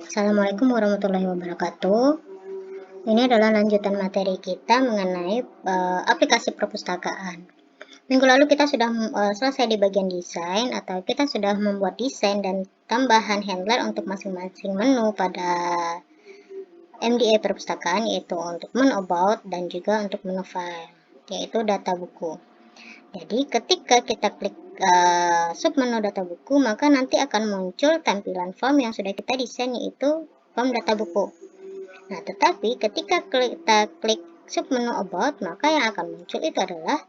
Assalamualaikum warahmatullahi wabarakatuh. Ini adalah lanjutan materi kita mengenai aplikasi perpustakaan. Minggu lalu kita sudah selesai di bagian desain, atau kita sudah membuat desain dan tambahan handler untuk masing-masing menu pada MDA perpustakaan, yaitu untuk menu about dan juga untuk menu file, yaitu data buku. Jadi ketika kita klik submenu data buku, maka nanti akan muncul tampilan form yang sudah kita desain, yaitu form data buku. Nah, tetapi ketika kita klik submenu about, maka yang akan muncul itu adalah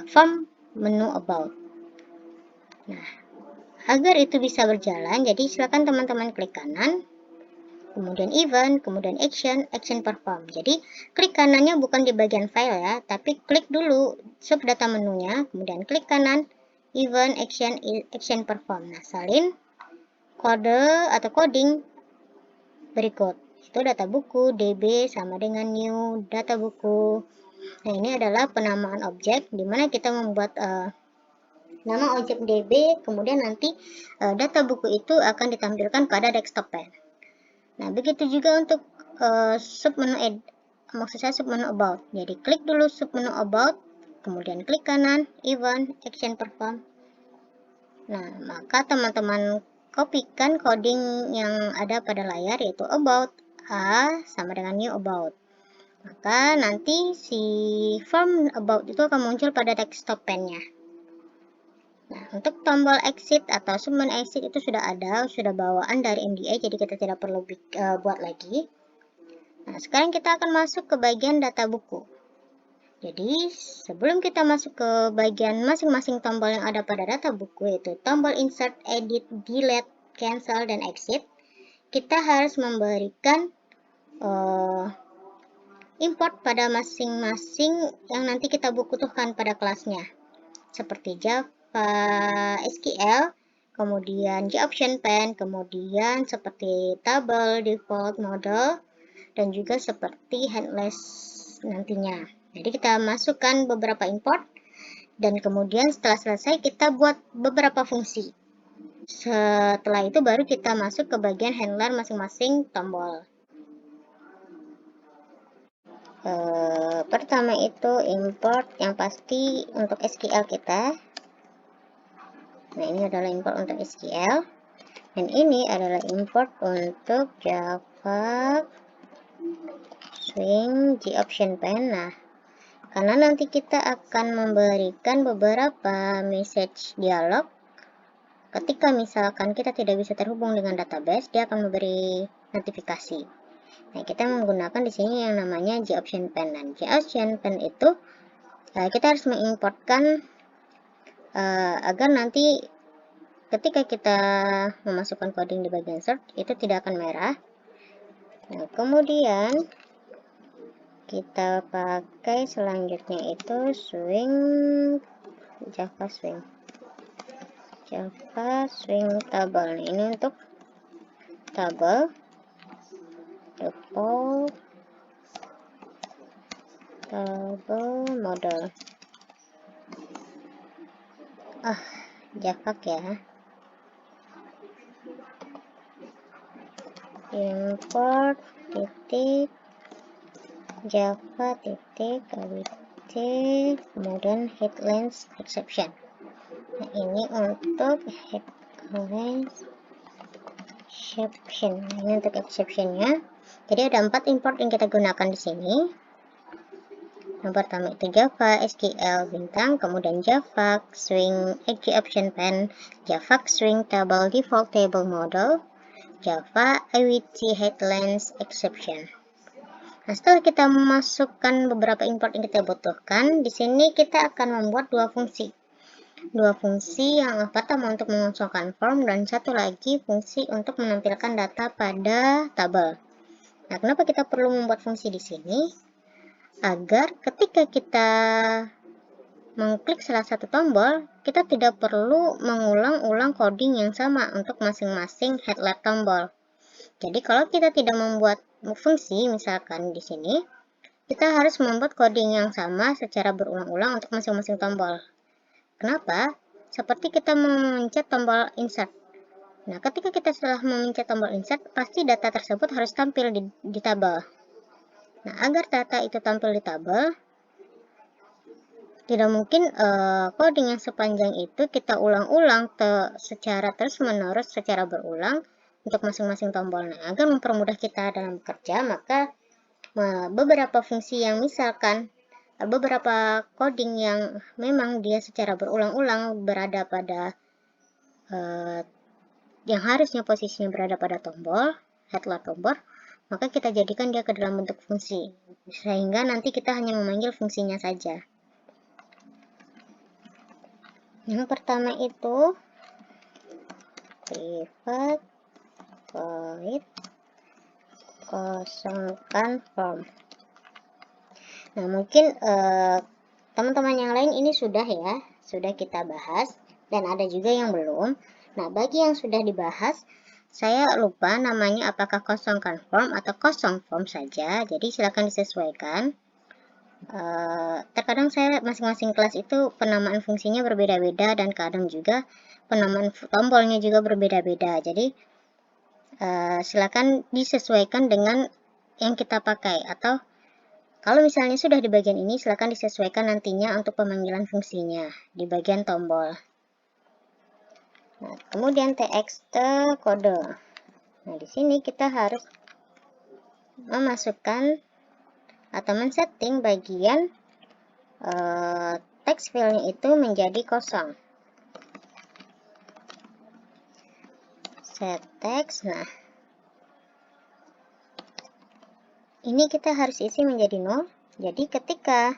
form menu about. Nah, agar itu bisa berjalan, jadi silakan teman-teman klik kanan, kemudian event, kemudian action perform. Jadi klik kanannya bukan di bagian file ya, tapi klik dulu subdata menunya, kemudian klik kanan, event, action perform. Nah, salin kode atau coding berikut. Itu data buku, DB sama dengan new data buku. Nah, ini adalah penamaan objek, di mana kita membuat nama objek DB, kemudian nanti data buku itu akan ditampilkan pada desktop pen. Nah, begitu juga untuk submenu maksud saya submenu about. Jadi klik dulu submenu about, kemudian klik kanan, event, action perform. Nah, maka teman-teman kopikan coding yang ada pada layar, yaitu about A sama dengan new about. Maka nanti si form about itu akan muncul pada desktop pen-nya. Nah, untuk tombol exit atau summon exit itu sudah ada, sudah bawaan dari MDA, jadi kita tidak perlu buat lagi. Nah, sekarang kita akan masuk ke bagian data buku. Jadi, sebelum kita masuk ke bagian masing-masing tombol yang ada pada data buku, yaitu tombol insert, edit, delete, cancel, dan exit, kita harus memberikan import pada masing-masing yang nanti kita butuhkan pada kelasnya, seperti Java, SQL, kemudian JOptionPen, kemudian seperti table, default, model, dan juga seperti handless nantinya. Jadi kita masukkan beberapa import, dan kemudian setelah selesai kita buat beberapa fungsi. Setelah itu baru kita masuk ke bagian handler masing-masing tombol. Pertama itu import yang pasti untuk SQL kita. Nah, ini adalah import untuk SQL, dan ini adalah import untuk Java Swing JOptionPen. Nah, karena nanti kita akan memberikan beberapa message dialog ketika misalkan kita tidak bisa terhubung dengan database, dia akan memberi notifikasi. Nah, kita menggunakan di sini yang namanya JOptionPen, dan JOptionPen itu kita harus mengimportkan agar nanti ketika kita memasukkan coding di bagian search itu tidak akan merah. Nah, kemudian kita pakai selanjutnya itu swing, Java Swing table. Nah, ini untuk table, default, table model. Java ya. Import titik Java titik kemudian headlines exception. Nah, ini untuk headlines exception. Ini untuk exceptionnya. Jadi ada 4 import yang kita gunakan di sini. Yang pertama itu Java SQL bintang, kemudian Java Swing JOptionPen, Java Swing table default table model, Java IWT headlines exception. Nah, setelah kita memasukkan beberapa import yang kita butuhkan, di sini kita akan membuat dua fungsi. Dua fungsi yang pertama untuk mengosongkan form, dan satu lagi fungsi untuk menampilkan data pada tabel. Nah, kenapa kita perlu membuat fungsi di sini? Agar ketika kita mengklik salah satu tombol, kita tidak perlu mengulang-ulang coding yang sama untuk masing-masing headler tombol. Jadi kalau kita tidak membuat fungsi, misalkan di sini, kita harus membuat coding yang sama secara berulang-ulang untuk masing-masing tombol. Kenapa? Seperti kita memencet tombol insert. Nah, ketika kita setelah memencet tombol insert, pasti data tersebut harus tampil di tabel. Nah, agar data itu tampil di tabel, tidak mungkin coding yang sepanjang itu kita ulang-ulang secara terus-menerus, secara berulang untuk masing-masing tombol. Nah, agar mempermudah kita dalam bekerja, maka beberapa fungsi yang misalkan beberapa coding yang memang dia secara berulang-ulang berada pada yang harusnya posisinya berada pada tombol, headline tombol, maka kita jadikan dia ke dalam bentuk fungsi, sehingga nanti kita hanya memanggil fungsinya saja. Yang pertama itu pivot void kosongkan form. Nah, mungkin teman-teman yang lain ini sudah kita bahas, dan ada juga yang belum. Nah, bagi yang sudah dibahas, saya lupa namanya apakah kosongkan form atau kosong form saja, jadi silakan disesuaikan. Terkadang saya masing-masing kelas itu penamaan fungsinya berbeda-beda, dan kadang juga penamaan tombolnya juga berbeda-beda. Jadi silakan disesuaikan dengan yang kita pakai, atau kalau misalnya sudah di bagian ini, silakan disesuaikan nantinya untuk pemanggilan fungsinya di bagian tombol. Nah, kemudian txt kode. Nah, di sini kita harus memasukkan atau men-setting bagian text field-nya itu menjadi kosong. Set text. Nah, ini kita harus isi menjadi 0. Jadi ketika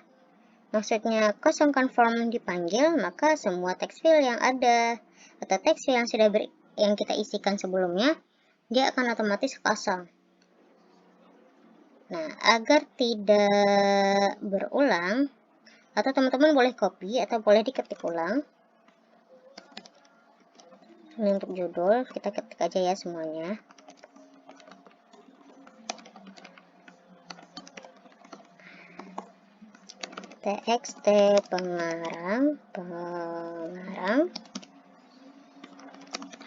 maksudnya kosongkan form dipanggil, maka semua text field yang ada atau text field yang sudah yang kita isikan sebelumnya, dia akan otomatis kosong. Nah, agar tidak berulang, atau teman-teman boleh copy atau boleh diketik ulang. Ini untuk judul, kita ketik aja ya semuanya. txt pengarang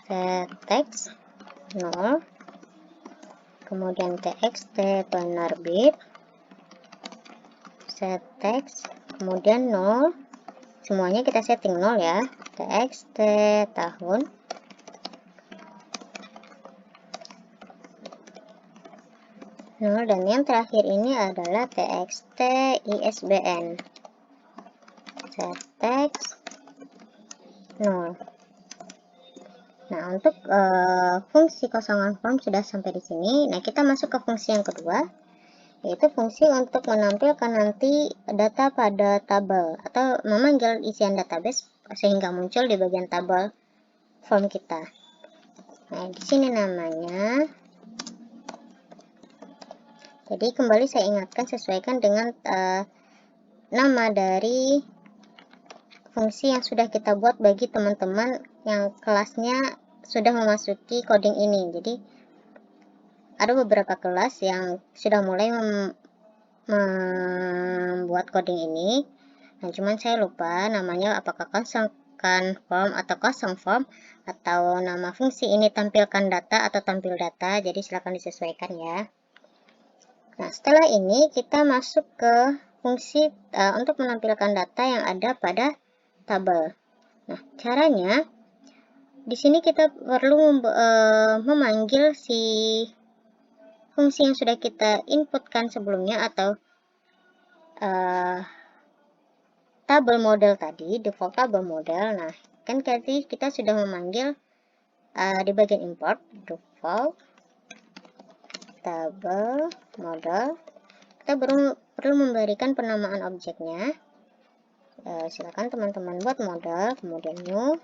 set text 0, kemudian txt penerbit set text, kemudian 0, semuanya kita setting 0 ya. txt tahun, dan yang terakhir ini adalah txt isbn set text 0. Nah, untuk fungsi kosongan form sudah sampai di sini. Nah, kita masuk ke fungsi yang kedua, yaitu fungsi untuk menampilkan nanti data pada tabel atau memanggil isian database sehingga muncul di bagian tabel form kita. Nah, di sini namanya. Jadi kembali saya ingatkan, sesuaikan dengan nama dari fungsi yang sudah kita buat bagi teman-teman yang kelasnya sudah memasuki coding ini. Jadi ada beberapa kelas yang sudah mulai membuat coding ini. Nah, cuman saya lupa namanya apakah kosongkan form atau kosong form, atau nama fungsi ini tampilkan data atau tampil data. Jadi silakan disesuaikan ya. Nah, setelah ini kita masuk ke fungsi untuk menampilkan data yang ada pada tabel. Nah, caranya di sini kita perlu memanggil si fungsi yang sudah kita inputkan sebelumnya, atau tabel model tadi, default tabel model. Nah, kan tadi kita sudah memanggil di bagian import default tabel model. Kita perlu memberikan penamaan objeknya. Silakan teman-teman buat model, kemudian new,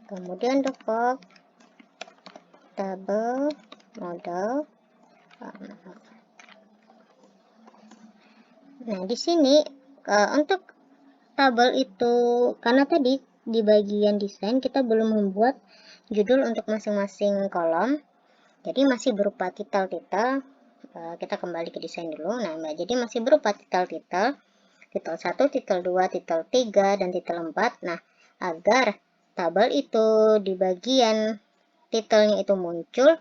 kemudian default tabel model. Nah, di sini untuk tabel itu, karena tadi di bagian desain kita belum membuat judul untuk masing-masing kolom, jadi masih berupa titel-titel. Kita kembali ke desain dulu. Nah, jadi masih berupa titel-titel, titel 1, titel 2, titel 3, dan titel 4. Nah, agar tabel itu di bagian titelnya itu muncul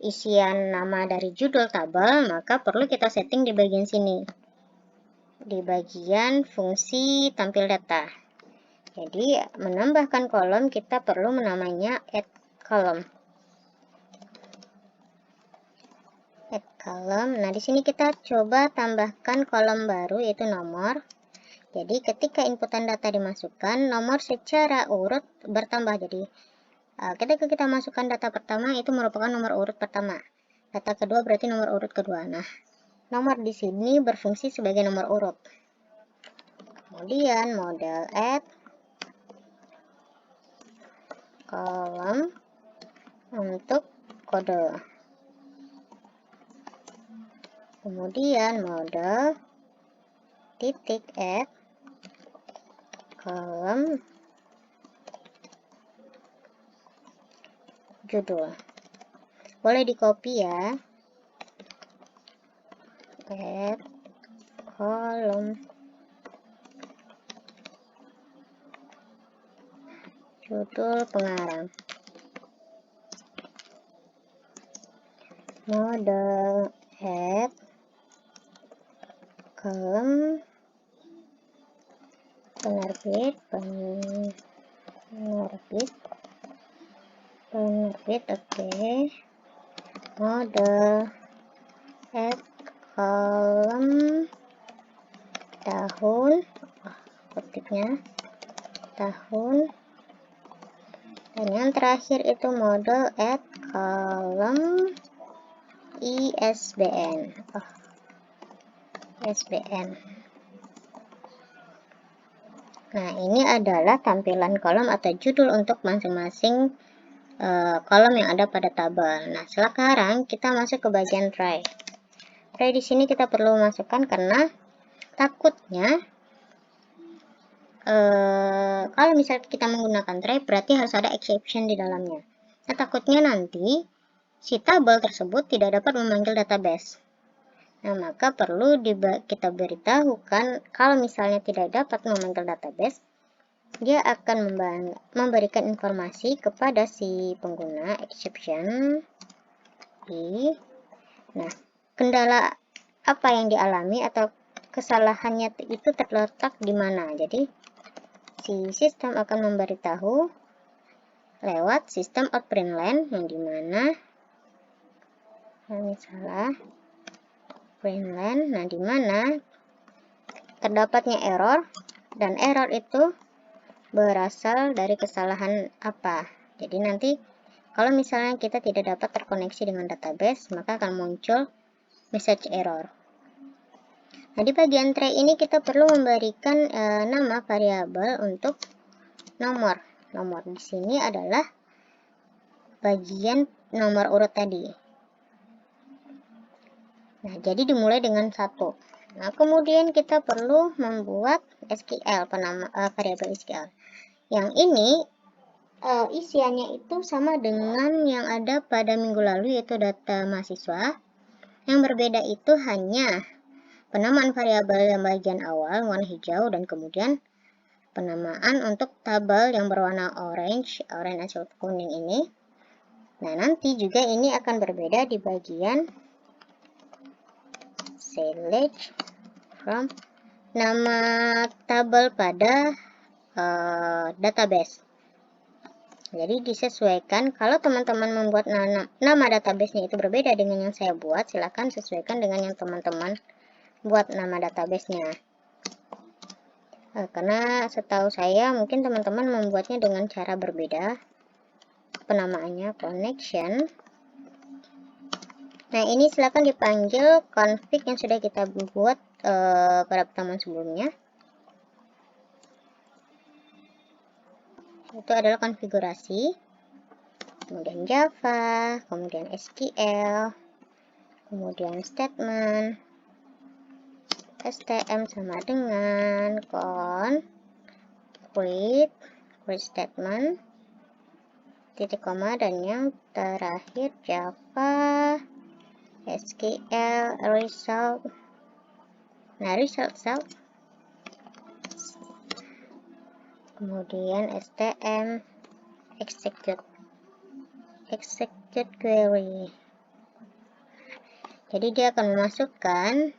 isian nama dari judul tabel, maka perlu kita setting di bagian sini, di bagian fungsi tampil data. Jadi menambahkan kolom kita perlu menamanya add column. Add column. Nah, di sini kita coba tambahkan kolom baru yaitu nomor. Jadi ketika inputan data dimasukkan, nomor secara urut bertambah. Jadi ketika kita masukkan data pertama itu merupakan nomor urut pertama. Data kedua berarti nomor urut kedua. Nah, nomor di sini berfungsi sebagai nomor urut. Kemudian model add column untuk kode. Kemudian model titik add column judul. Boleh di copy ya. Add column judul pengarang. Model add column penerbit, oke. Model add column tahun, ketiknya tahun, dan yang terakhir itu model add column ISBN. ISBN. Nah, ini adalah tampilan kolom atau judul untuk masing-masing kolom yang ada pada tabel. Nah, sekarang kita masuk ke bagian try. Try di sini kita perlu masukkan karena takutnya kalau misalnya kita menggunakan try berarti harus ada exception di dalamnya. Nah, takutnya nanti si tabel tersebut tidak dapat memanggil database. Nah, maka perlu kita beritahukan kalau misalnya tidak dapat memanggil database, dia akan memberikan informasi kepada si pengguna exception. Nah, kendala apa yang dialami atau kesalahannya itu terletak di mana. Jadi, si sistem akan memberitahu lewat sistem out print line yang dimana misalnya print line, nah dimana terdapatnya error, dan error itu berasal dari kesalahan apa. Jadi nanti kalau misalnya kita tidak dapat terkoneksi dengan database, maka akan muncul message error. Nah, di bagian tray ini kita perlu memberikan nama variabel untuk nomor. Nomor di sini adalah bagian nomor urut tadi. Nah, jadi dimulai dengan 1. Nah, kemudian kita perlu membuat SQL, variabel SQL. Yang ini isiannya itu sama dengan yang ada pada minggu lalu, yaitu data mahasiswa. Yang berbeda itu hanya penamaan variabel yang bagian awal warna hijau, dan kemudian penamaan untuk tabel yang berwarna orange atau kuning ini. Nah, nanti juga ini akan berbeda di bagian select from nama tabel pada database. Jadi disesuaikan. Kalau teman-teman membuat nama database-nya itu berbeda dengan yang saya buat, silakan sesuaikan dengan yang teman-teman buat nama database-nya. Karena setahu saya mungkin teman-teman membuatnya dengan cara berbeda. Penamaannya connection. Nah, ini silakan dipanggil config yang sudah kita buat pada pertemuan sebelumnya. Itu adalah konfigurasi, kemudian Java, kemudian SQL, kemudian statement, STM sama dengan create statement, titik koma, dan yang terakhir Java, SQL, result. Nah, result self, kemudian STM execute. execute query. Jadi dia akan memasukkan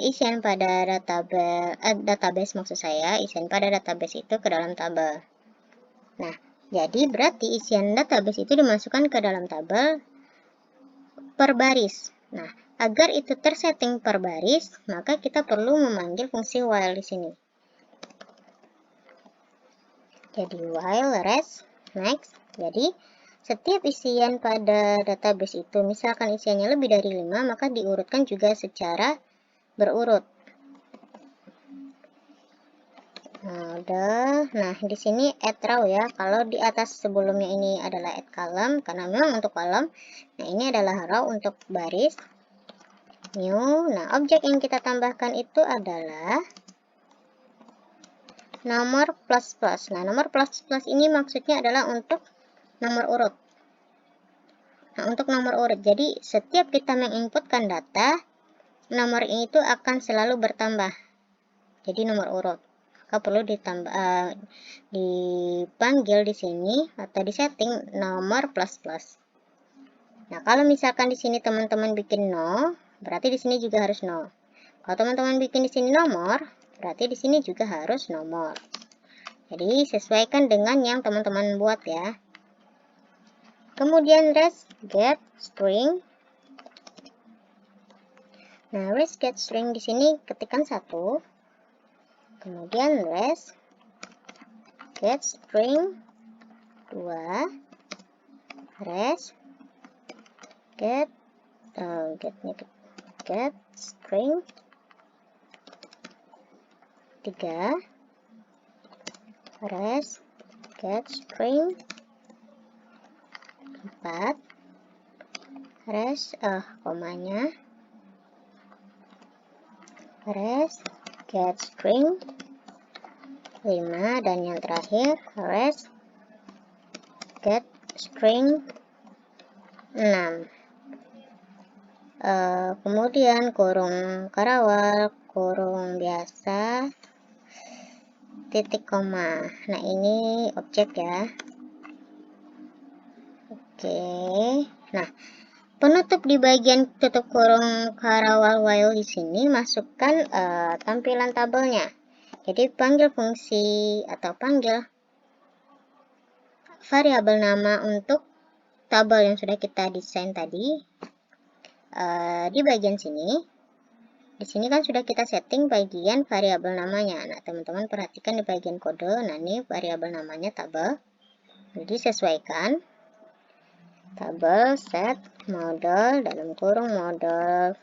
isian pada database maksud saya, isian pada database itu ke dalam tabel. Nah, jadi berarti isian database itu dimasukkan ke dalam tabel per baris. Nah, agar itu tersetting per baris, maka kita perlu memanggil fungsi while di sini. Jadi while res next. Jadi setiap isian pada database itu, misalkan isiannya lebih dari 5, maka diurutkan juga secara berurut. Nah, di sini add row ya. Kalau di atas sebelumnya ini adalah add column karena memang untuk kolom. Nah, ini adalah row untuk baris. New. Nah, objek yang kita tambahkan itu adalah nomor plus plus. Nah, nomor plus plus ini maksudnya adalah untuk nomor urut. Nah, untuk nomor urut. Jadi, setiap kita menginputkan data, nomor ini itu akan selalu bertambah. Jadi nomor urut. Maka perlu dipanggil di sini atau disetting nomor plus plus. Nah, kalau misalkan di sini teman-teman bikin 0, berarti di sini juga harus 0. Kalau teman-teman bikin di sini nomor, berarti di sini juga harus nomor. Jadi sesuaikan dengan yang teman-teman buat ya. Kemudian res get string. Nah, res get string di sini ketikkan 1. Kemudian res get string 2. Res get string 3. Res get string 4. Res komanya. Res get string 5, dan yang terakhir res get string 6. Kemudian kurung karawal, kurung biasa, titik koma. Nah, ini objek ya. Oke. Nah, penutup di bagian tutup kurung karawal while di sini masukkan tampilan tabelnya. Jadi panggil fungsi atau panggil variabel nama untuk tabel yang sudah kita desain tadi. Di bagian sini, di sini kan sudah kita setting bagian variabel namanya. Nah, teman-teman perhatikan di bagian kode. Nah, ini variabel namanya tabel. Jadi sesuaikan tabel set model dalam kurung model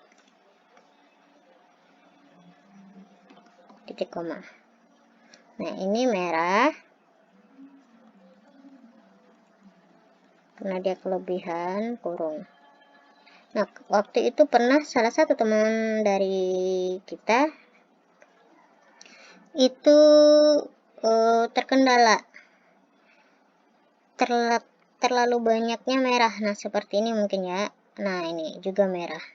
titik koma. Nah, ini merah karena dia kelebihan kurung. Nah, waktu itu pernah salah satu teman dari kita itu terkendala terlalu banyaknya merah. Nah, seperti ini mungkin ya. Nah, ini juga merah.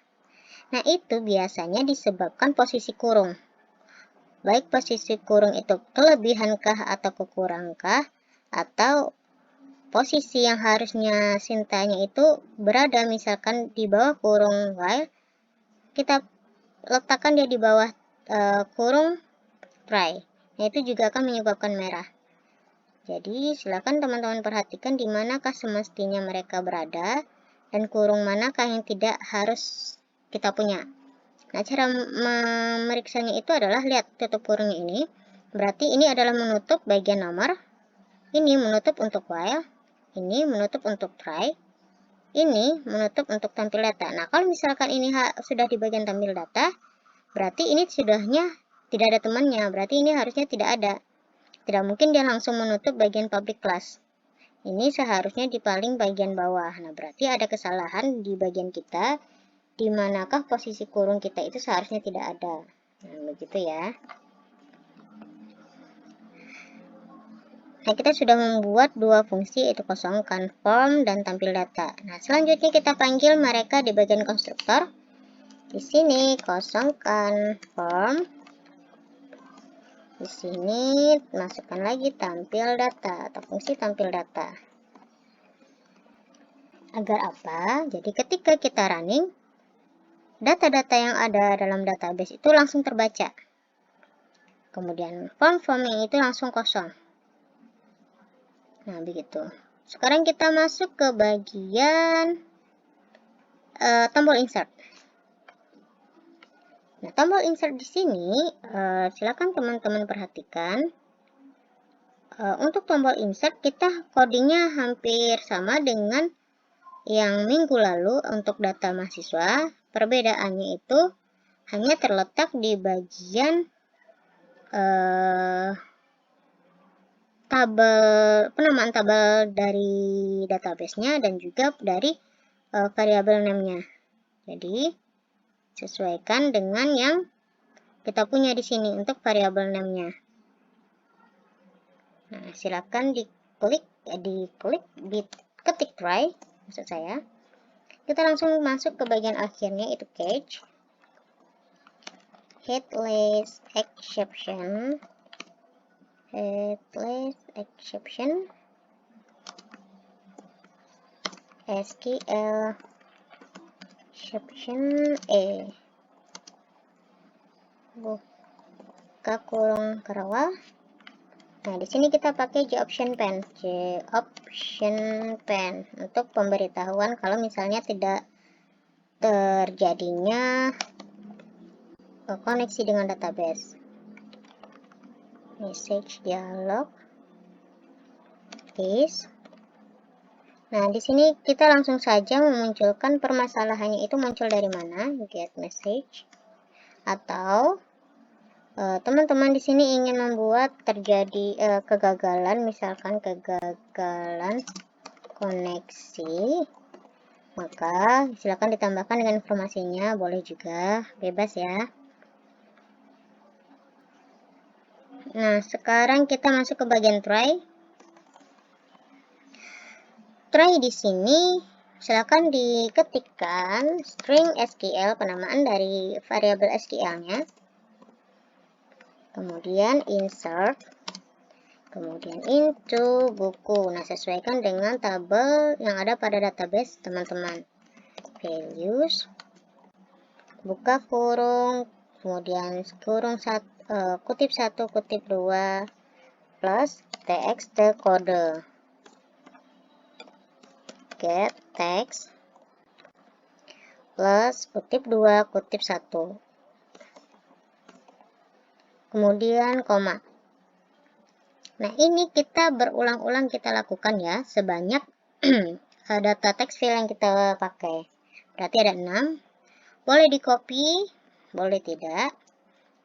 Nah, itu biasanya disebabkan posisi kurung. Baik posisi kurung itu kelebihankah atau kekurangkah, atau posisi yang harusnya sintanya itu berada misalkan di bawah kurung while, kita letakkan dia di bawah kurung try. Nah, itu juga akan menyebabkan merah. Jadi silakan teman-teman perhatikan di manakah semestinya mereka berada dan kurung manakah yang tidak harus kita punya. Nah, cara memeriksanya itu adalah lihat tutup kurungnya ini. Berarti ini adalah menutup bagian nomor, ini menutup untuk while, ini menutup untuk try, ini menutup untuk tampil data. Nah, kalau misalkan ini sudah di bagian tampil data, berarti ini sudahnya tidak ada temannya, berarti ini harusnya tidak ada. Tidak mungkin dia langsung menutup bagian public class. Ini seharusnya di paling bagian bawah. Nah, berarti ada kesalahan di bagian kita, di manakah posisi kurung kita itu seharusnya tidak ada. Nah, begitu ya. Nah, kita sudah membuat dua fungsi, yaitu kosongkan form dan tampil data. Nah, selanjutnya kita panggil mereka di bagian konstruktor. Di sini kosongkan form. Di sini masukkan lagi tampil data atau fungsi tampil data. Agar apa? Jadi ketika kita running, data-data yang ada dalam database itu langsung terbaca. Kemudian form yang itu langsung kosong. Nah, begitu. Sekarang kita masuk ke bagian tombol insert. Nah, tombol insert di sini silakan teman-teman perhatikan. Untuk tombol insert kita codingnya hampir sama dengan yang minggu lalu untuk data mahasiswa. Perbedaannya itu hanya terletak di bagian penamaan tabel dari database-nya dan juga dari variabel name-nya. Jadi sesuaikan dengan yang kita punya di sini untuk variabel name-nya. Nah, silakan diketik try, maksud saya. Kita langsung masuk ke bagian akhirnya, itu catch, headless exception, SQL exception buka kurung kerawal. Nah, di sini kita pakai JOption pen untuk pemberitahuan kalau misalnya tidak terjadinya koneksi dengan database. Message dialog. This. Nah, di sini kita langsung saja memunculkan permasalahannya itu muncul dari mana, get message. Atau teman-teman di sini ingin membuat terjadi kegagalan, misalkan kegagalan koneksi, maka silakan ditambahkan dengan informasinya, boleh juga, bebas ya. Nah, sekarang kita masuk ke bagian try. Try di sini silakan diketikkan string SQL, penamaan dari variabel SQL-nya. Kemudian insert, kemudian into buku. Nah, sesuaikan dengan tabel yang ada pada database teman-teman. Values, buka kurung, kemudian kutip 1, kutip 2, plus txt kode. Get text, plus kutip 2, kutip 1. Kemudian koma. Nah, ini kita berulang-ulang kita lakukan ya, sebanyak data text field yang kita pakai. Berarti ada 6. Boleh di copy, boleh tidak,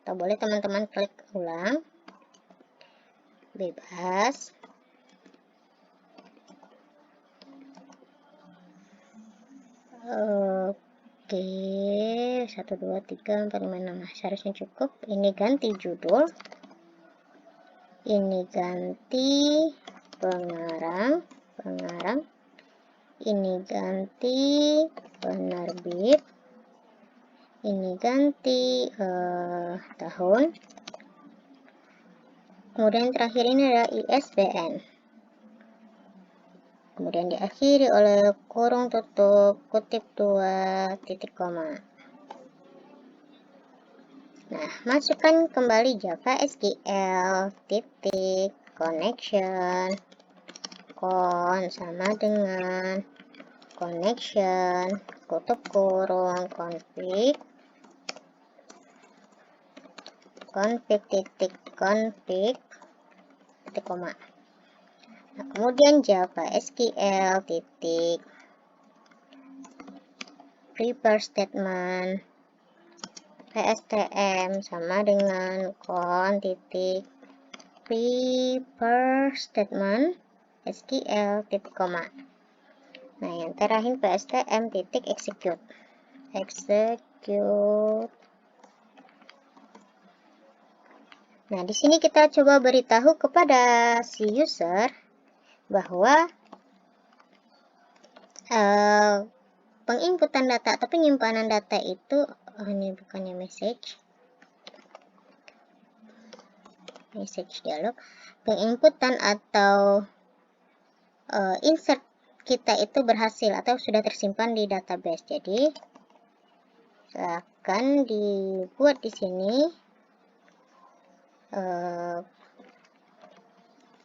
atau boleh teman-teman klik ulang. Bebas. Oke, 1, 2, 3, 4, 5, 6. Seharusnya cukup. Ini ganti judul. Ini ganti pengarang. Ini ganti penerbit. Ini ganti tahun. Kemudian terakhir ini adalah ISBN. Kemudian diakhiri oleh kurung tutup kutip 2 titik koma. Nah, masukkan kembali Java SQL titik connection sama dengan connection tutup kurung config titik koma. Nah, kemudian Java SQL titik prepare statement PSTM sama dengan titik prepare statement SQL titik koma. Nah, yang terakhir PSTM titik execute. Nah, di sini kita coba beritahu kepada si user bahwa penginputan data atau penyimpanan data itu ini bukannya message dialog, penginputan atau insert kita itu berhasil atau sudah tersimpan di database. Jadi akan dibuat di sini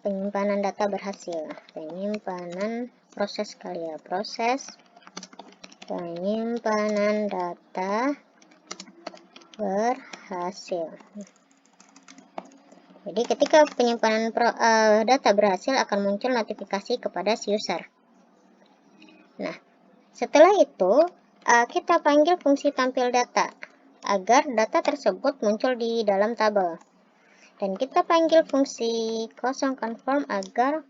penyimpanan data berhasil, penyimpanan proses kali ya, proses penyimpanan data berhasil. Jadi ketika penyimpanan data berhasil akan muncul notifikasi kepada si user. Nah, setelah itu kita panggil fungsi tampil data agar data tersebut muncul di dalam tabel. Dan kita panggil fungsi kosong confirm agar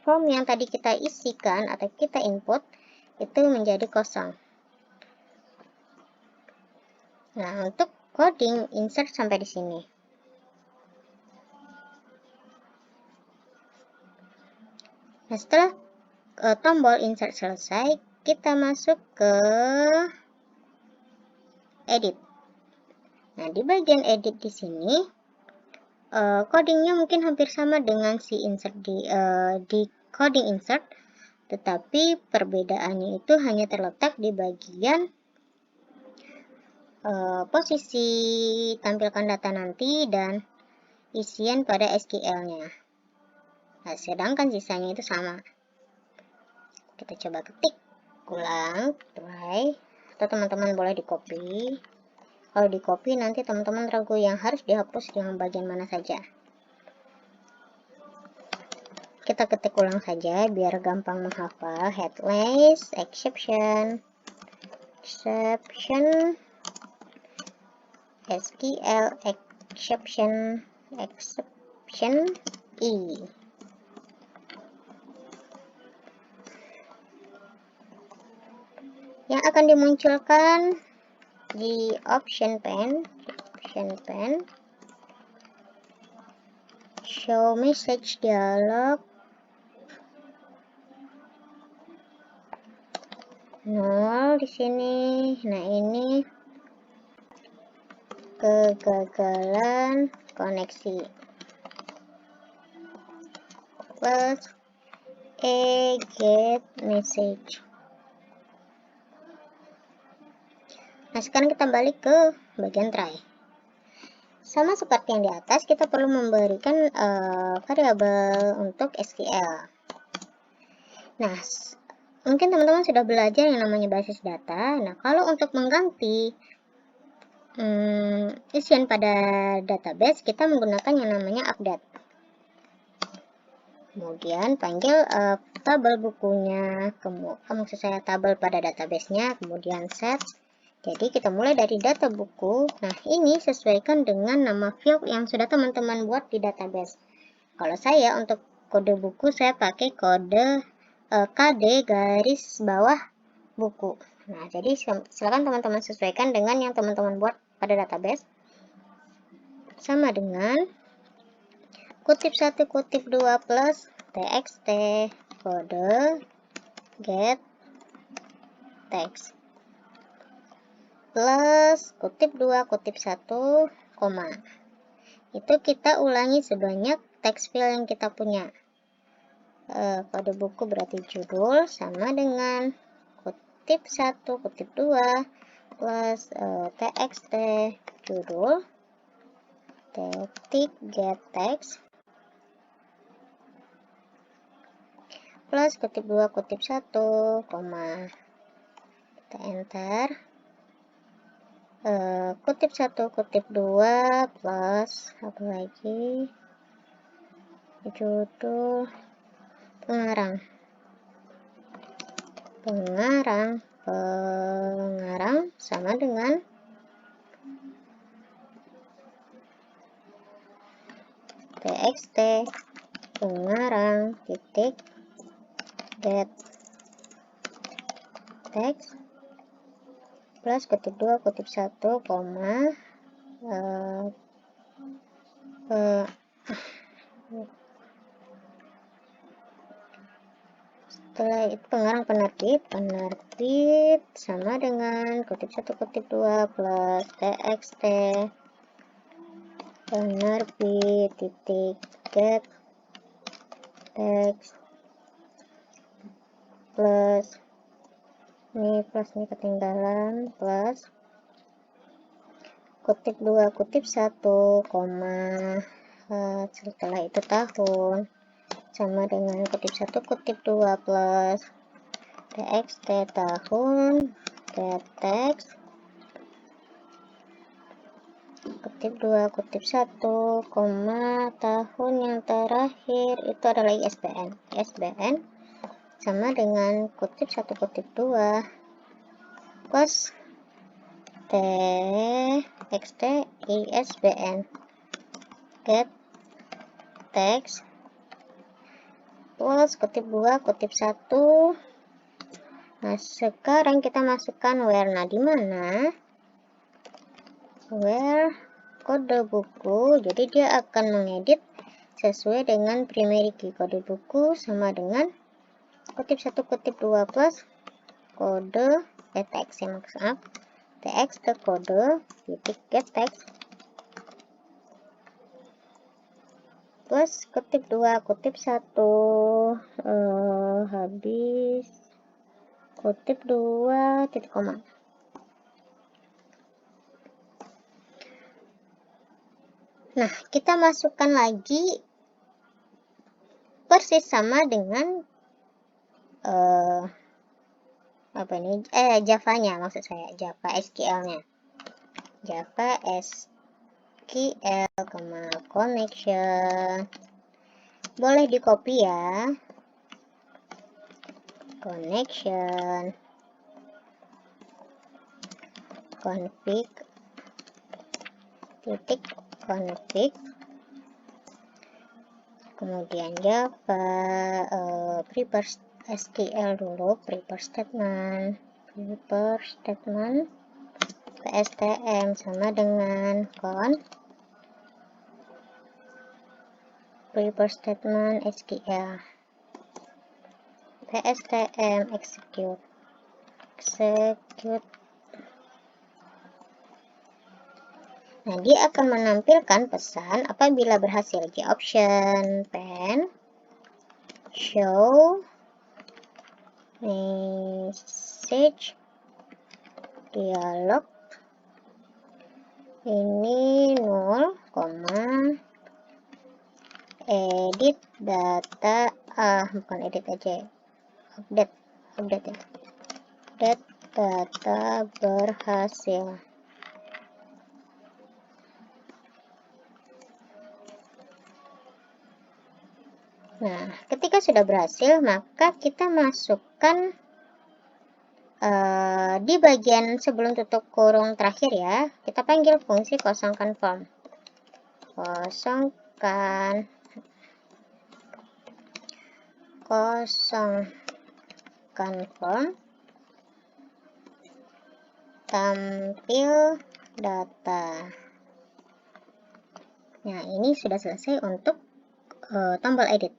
form yang tadi kita isikan atau kita input itu menjadi kosong. Nah, untuk coding insert sampai di sini. Nah, setelah tombol insert selesai, kita masuk ke edit. Nah, di bagian edit di sini, codingnya mungkin hampir sama dengan si insert di coding insert, tetapi perbedaannya itu hanya terletak di bagian posisi tampilkan data nanti dan isian pada SQL-nya. Nah, sedangkan sisanya itu sama. Kita coba ketik ulang, try, atau teman-teman boleh di copy. Kalau di copy nanti teman-teman ragu yang harus dihapus yang bagian mana saja. Kita ketik ulang saja biar gampang menghafal. Headless, exception, SQL, exception, E. Yang akan dimunculkan di option pane, show message dialog, nol di sini. Nah, ini kegagalan koneksi plus get message. Nah, sekarang kita balik ke bagian try. Sama seperti yang di atas, kita perlu memberikan variabel untuk SQL. Nah, mungkin teman-teman sudah belajar yang namanya basis data. Nah, kalau untuk mengganti isian pada database, kita menggunakan yang namanya update. Kemudian panggil tabel bukunya, maksud saya tabel pada database-nya, kemudian set. Jadi kita mulai dari data buku. Nah, ini sesuaikan dengan nama field yang sudah teman-teman buat di database. Kalau saya untuk kode buku, saya pakai kode KD garis bawah buku. Nah, jadi silakan teman-teman sesuaikan dengan yang teman-teman buat pada database. Sama dengan kutip 1 kutip 2 plus txt kode get text plus kutip 2 kutip 1 koma. Itu kita ulangi sebanyak text field yang kita punya. Kode buku berarti judul sama dengan kutip 1 kutip 2 plus txt judul titik get text plus kutip 2 kutip 1 koma. Kita enter. Kutip 1 kutip 2 plus apa lagi, judul pengarang sama dengan txt pengarang titik get text plus kutip 2 kutip 1 koma setelah itu pengarang penerbit sama dengan kutip 1 kutip 2 plus txt penerbit titik get text plus ini ketinggalan, plus kutip 2 kutip 1 koma setelah itu tahun sama dengan kutip 1 kutip 2 plus txt tahun txt kutip 2 kutip 1 koma tahun yang terakhir itu adalah ISBN sama dengan kutip 1 kutip 2 plus txt ISBN get text plus kutip 2 kutip 1. Nah, sekarang kita masukkan where. Nah, di mana where kode buku, jadi dia akan mengedit sesuai dengan primary key. Kode buku sama dengan kutip 1 kutip 2 plus kode text, maaf, txt kode titik get text plus kutip 2 kutip 1 habis kutip 2 titik koma. Nah, kita masukkan lagi persis sama dengan Java-nya, maksud saya Java SQL-nya. Java SQL, connection. Boleh di copy ya. Connection. Config. Titik config. Kemudian Java prepare SQL dulu, prepare statement PSTM sama dengan prepare statement SQL PSTM execute. Nah, dia akan menampilkan pesan apabila berhasil. G option pen show message dialog ini 0, edit data, bukan edit aja, update ya, update data berhasil. Nah, ketika sudah berhasil, maka kita masukkan di bagian sebelum tutup kurung terakhir ya, kita panggil fungsi kosongkan form. Kosongkan form, tampil data. Nah, ini sudah selesai untuk tombol edit.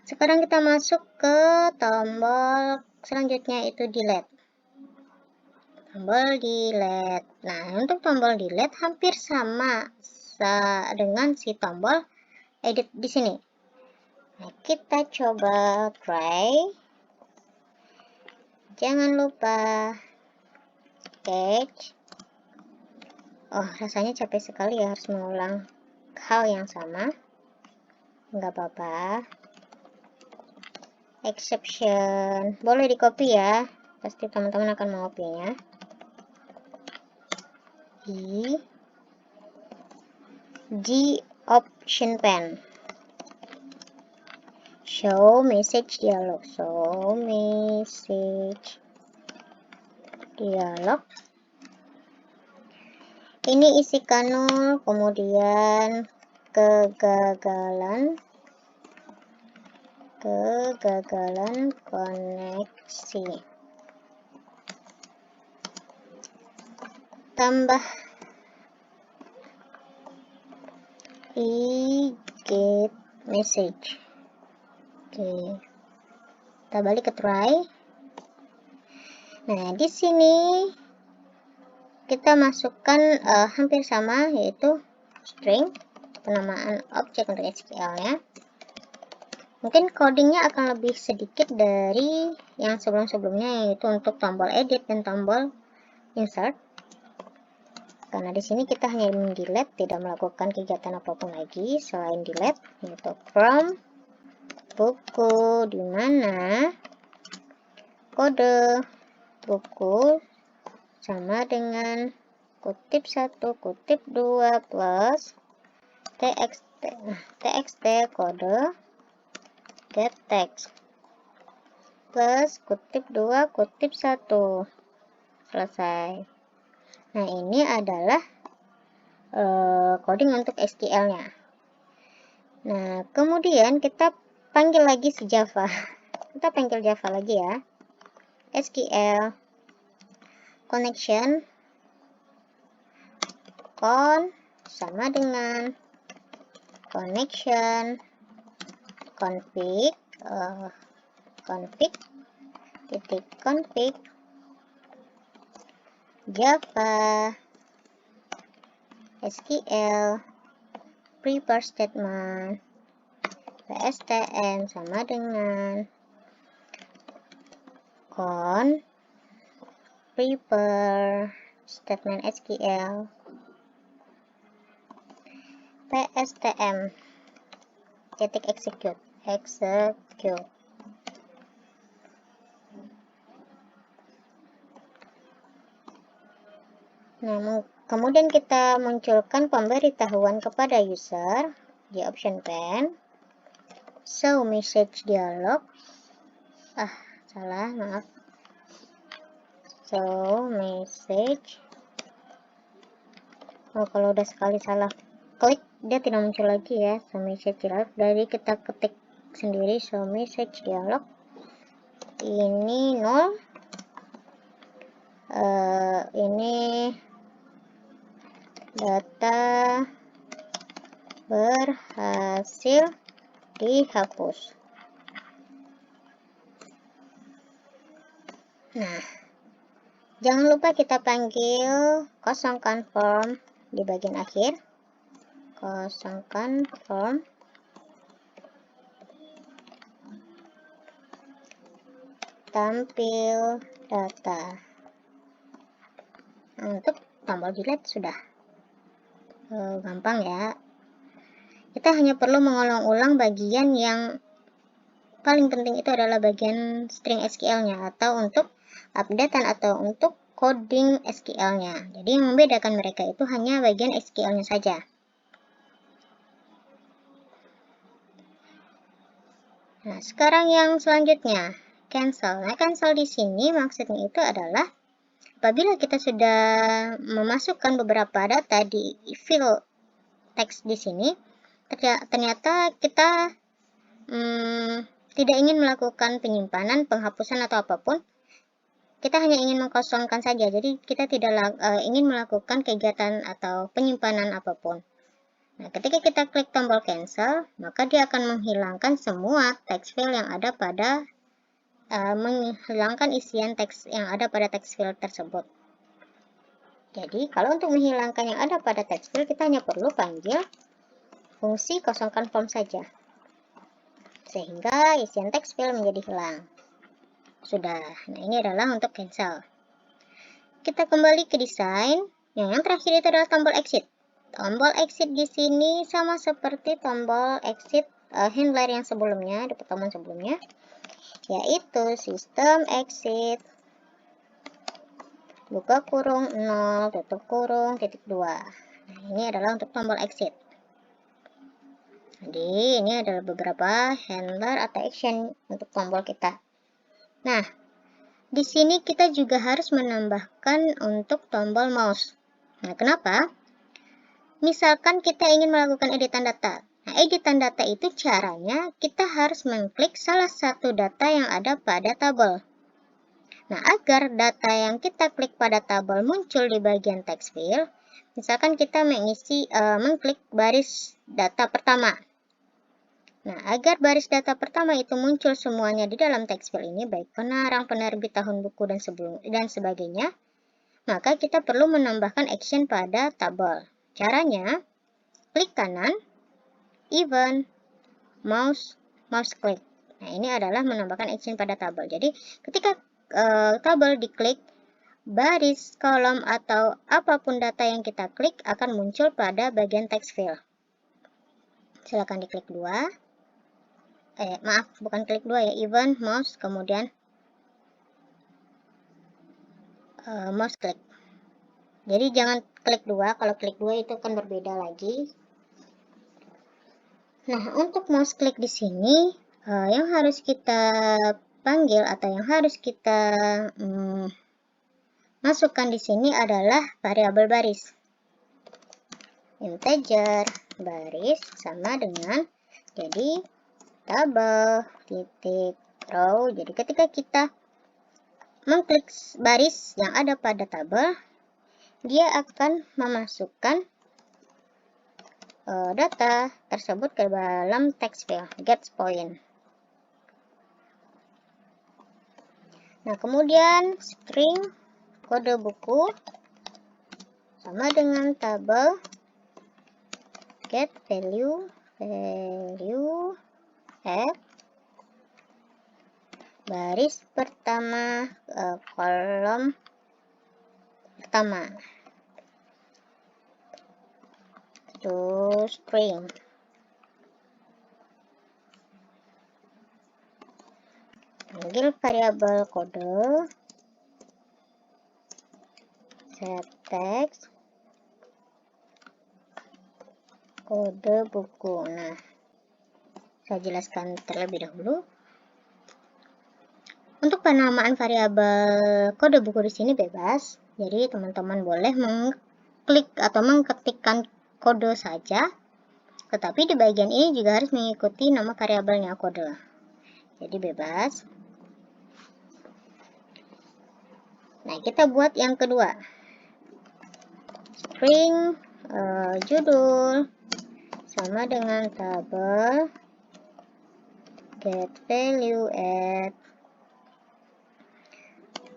Sekarang kita masuk ke tombol selanjutnya, itu delete. Tombol delete. Nah, untuk tombol delete hampir sama dengan si tombol edit di sini. Nah, kita coba try. Jangan lupa catch. Oh, rasanya capek sekali ya harus mengulang hal yang sama. Nggak apa-apa. Exception boleh di copy ya, pasti teman-teman akan mengopinya. G option pen show message dialog, ini isikan 0, kemudian kegagalan koneksi, tambah get message. Oke, kita balik ke try. Nah, di sini kita masukkan hampir sama, yaitu string, penamaan objek untuk SQL-nya. Mungkin codingnya akan lebih sedikit dari yang sebelum-sebelumnya, yaitu untuk tombol edit dan tombol insert. Karena di sini kita hanya mendelete, tidak melakukan kegiatan apapun lagi selain delete, yaitu from buku, di mana kode buku sama dengan kutip 1 kutip 2 plus txt kode get text plus kutip 2 kutip 1. Selesai. Nah, ini adalah coding untuk SQL-nya. Nah, kemudian kita panggil lagi si Java. Kita panggil Java lagi ya. SQL connection con sama dengan connection config config Java SQL prepare statement PSTN sama dengan con prepare statement SQL PSTM titik execute. Nah, kemudian kita munculkan pemberitahuan kepada user di option pane, show message dialog. Salah, maaf. Show message. Kalau udah sekali salah klik, dia tidak muncul lagi ya, show message dialog. Jadi kita ketik sendiri show message dialog. Ini 0. Ini data berhasil dihapus. Nah, jangan lupa kita panggil kosongkan form di bagian akhir. Kosongkan form tampil data. Nah, untuk tombol delete sudah gampang ya. Kita hanya perlu mengulang-ulang bagian yang paling penting, itu adalah bagian string SQL-nya, atau untuk updatean atau untuk coding SQL-nya. Jadi yang membedakan mereka itu hanya bagian SQL-nya saja. Nah, sekarang yang selanjutnya, cancel. Nah, cancel di sini maksudnya itu adalah apabila kita sudah memasukkan beberapa data di field teks di sini, ternyata kita tidak ingin melakukan penyimpanan, penghapusan atau apapun. Kita hanya ingin mengkosongkan saja. Jadi kita tidak ingin melakukan kegiatan atau penyimpanan apapun. Nah, ketika kita klik tombol cancel, maka dia akan menghilangkan semua text field yang ada pada menghilangkan isian teks yang ada pada text field tersebut. Jadi, kalau untuk menghilangkan yang ada pada text field, kita hanya perlu panggil fungsi kosongkan form saja, sehingga isian text field menjadi hilang. Sudah. Nah, ini adalah untuk cancel. Kita kembali ke desain. Yang terakhir itu adalah tombol exit. Tombol exit di sini sama seperti tombol exit handler yang sebelumnya, di pertemuan sebelumnya, yaitu sistem exit buka kurung 0 tutup kurung titik 2. Nah, ini adalah untuk tombol exit. Jadi ini adalah beberapa handler atau action untuk tombol kita. Nah, di sini kita juga harus menambahkan untuk tombol mouse. Nah, kenapa? Misalkan kita ingin melakukan editan data. Nah, editan data itu caranya kita harus mengklik salah satu data yang ada pada tabel. Nah, agar data yang kita klik pada tabel muncul di bagian text field, misalkan kita mengklik baris data pertama. Nah, agar baris data pertama itu muncul semuanya di dalam text field ini, baik pengarang, penerbit, tahun buku, dan sebagainya, maka kita perlu menambahkan action pada tabel. Caranya, klik kanan, event, mouse click. Nah, ini adalah menambahkan action pada tabel. Jadi, ketika tabel diklik, baris, kolom, atau apapun data yang kita klik akan muncul pada bagian text field. Silakan diklik 2. Maaf, bukan klik 2 ya, event, mouse, kemudian mouse click. Jadi jangan klik 2, kalau klik 2 itu akan berbeda lagi. Nah, untuk mouse click di sini yang harus kita panggil atau yang harus kita masukkan di sini adalah variabel baris. Integer baris sama dengan jadi tabel titik row. Jadi ketika kita mengklik baris yang ada pada tabel, dia akan memasukkan data tersebut ke dalam text field get point. Nah, kemudian string kode buku sama dengan tabel get value add baris pertama kolom pertama to string. Panggil variabel kode set text kode buku. Nah, saya jelaskan terlebih dahulu. Untuk penamaan variabel kode buku di sini bebas. Jadi teman-teman boleh mengklik atau mengetikkan kode saja. Tetapi di bagian ini juga harus mengikuti nama variabelnya kode. Jadi bebas. Nah, kita buat yang kedua. String judul sama dengan tabel get value add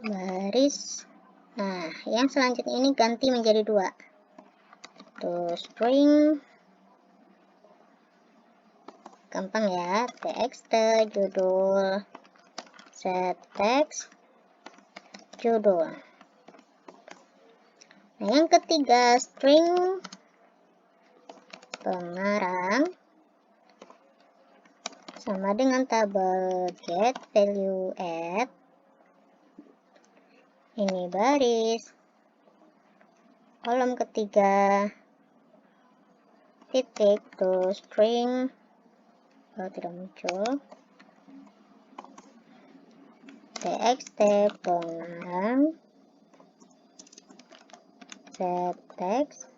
baris. Nah, yang selanjutnya ini ganti menjadi 2. Tuh, string gampang ya, txt judul set text judul. Nah, yang ketiga string pengarang sama dengan tabel get value add ini baris kolom ketiga titik to string tidak muncul txt pengarang set text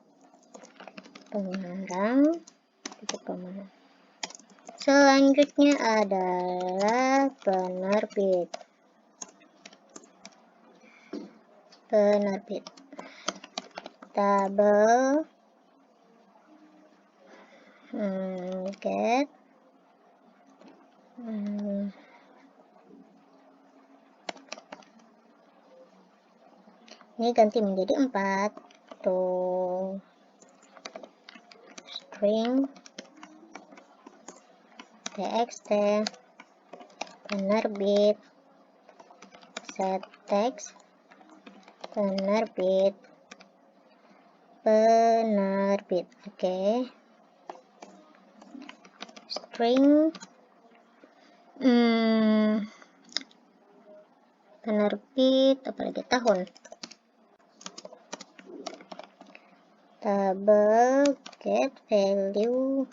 pengarang titik pengarang. Selanjutnya adalah penerbit tabel get ini ganti menjadi 4 tuh string txt penerbit set text penerbit oke. String penerbit apalagi tahun tabel get value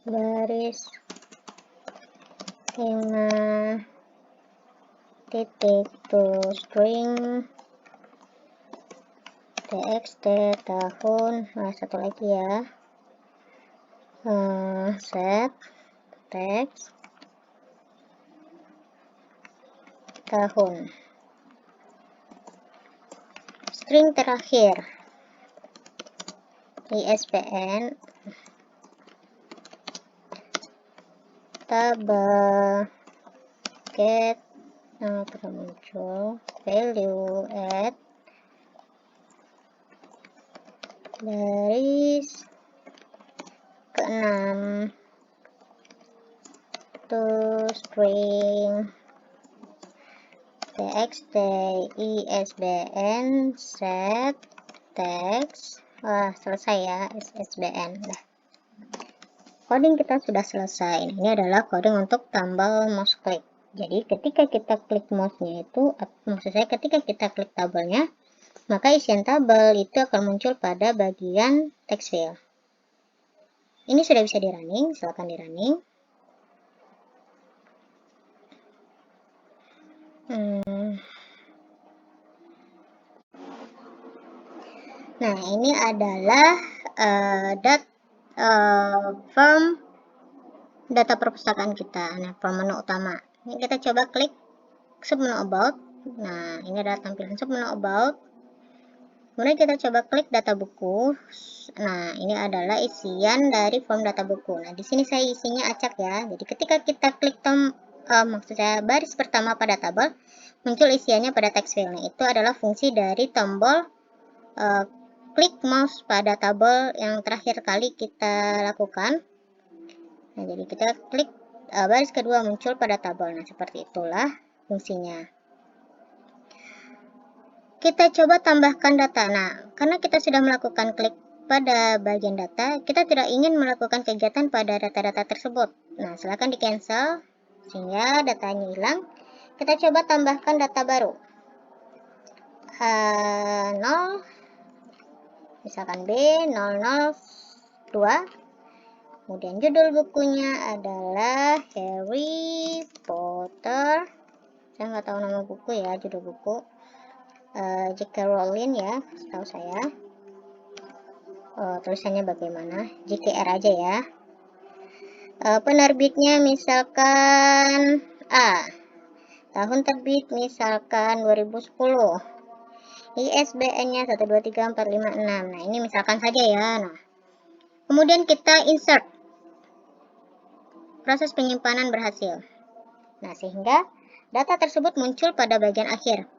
baris 5 titik to string txt tahun. Nah, satu lagi ya, set text tahun. String terakhir ISBN tabel get telah muncul value add baris ke-6 to string txt isbn set text. Wah, selesai ya, isbn. Nah, coding kita sudah selesai. Ini adalah coding untuk tombol mouse click. Jadi ketika kita klik mouse-nya itu, maksud saya ketika kita klik tabelnya, maka isian tabel itu akan muncul pada bagian text field. Ini sudah bisa di running, silakan di running. Nah, ini adalah form data perpustakaan kita. Nah, form menu utama. Ini kita coba klik submenu about. Nah, ini adalah tampilan submenu about. Kemudian kita coba klik data buku. Nah, ini adalah isian dari form data buku. Nah, di sini saya isinya acak ya. Jadi ketika kita klik maksud saya baris pertama pada tabel, muncul isiannya pada text field. Nah, itu adalah fungsi dari tombol klik mouse pada tabel yang terakhir kali kita lakukan. Nah, jadi kita klik baris kedua muncul pada tabel. Nah, seperti itulah fungsinya. Kita coba tambahkan data. Nah, karena kita sudah melakukan klik pada bagian data, kita tidak ingin melakukan kegiatan pada data-data tersebut. Nah, silakan di cancel sehingga datanya hilang. Kita coba tambahkan data baru. 0, misalkan B002. Kemudian judul bukunya adalah Harry Potter. Saya nggak tahu nama buku ya, judul buku. J.K. Rowling ya, setahu saya. Tulisannya bagaimana? JKR aja ya. Penerbitnya misalkan A. Tahun terbit misalkan 2010. ISBN-nya 1234566. Nah, ini misalkan saja ya. Nah, kemudian kita insert. Proses penyimpanan berhasil. Nah, sehingga data tersebut muncul pada bagian akhir.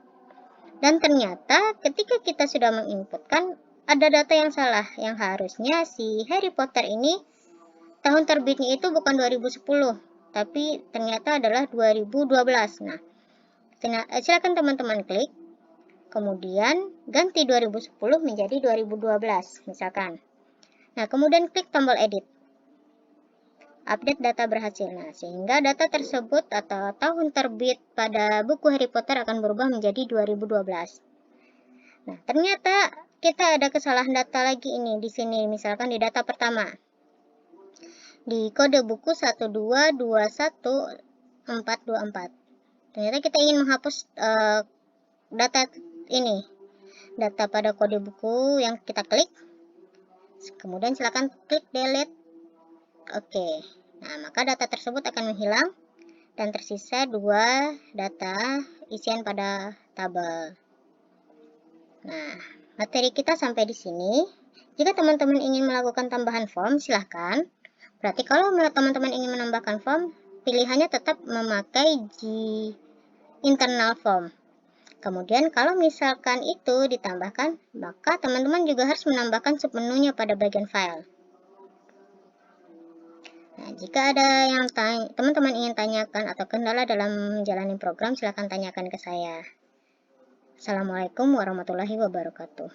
Dan ternyata ketika kita sudah menginputkan, ada data yang salah. Yang harusnya si Harry Potter ini tahun terbitnya itu bukan 2010, tapi ternyata adalah 2012. Nah, silakan teman-teman klik. Kemudian ganti 2010 menjadi 2012 misalkan. Nah, kemudian klik tombol edit. Update data berhasil. Nah, sehingga data tersebut atau tahun terbit pada buku Harry Potter akan berubah menjadi 2012. Nah, ternyata kita ada kesalahan data lagi ini di sini, misalkan di data pertama. Di kode buku 1221424. Ternyata kita ingin menghapus data ini. Data pada kode buku yang kita klik. Kemudian silakan klik delete. Oke. Nah, maka data tersebut akan menghilang dan tersisa 2 data isian pada tabel. Nah, materi kita sampai di sini. Jika teman-teman ingin melakukan tambahan form, silahkan. Berarti kalau teman-teman ingin menambahkan form, pilihannya tetap memakai internal form. Kemudian kalau misalkan itu ditambahkan, maka teman-teman juga harus menambahkan submenunya pada bagian file. Nah, jika ada yang teman-teman ingin tanyakan atau kendala dalam menjalani program, silahkan tanyakan ke saya. Assalamualaikum warahmatullahi wabarakatuh.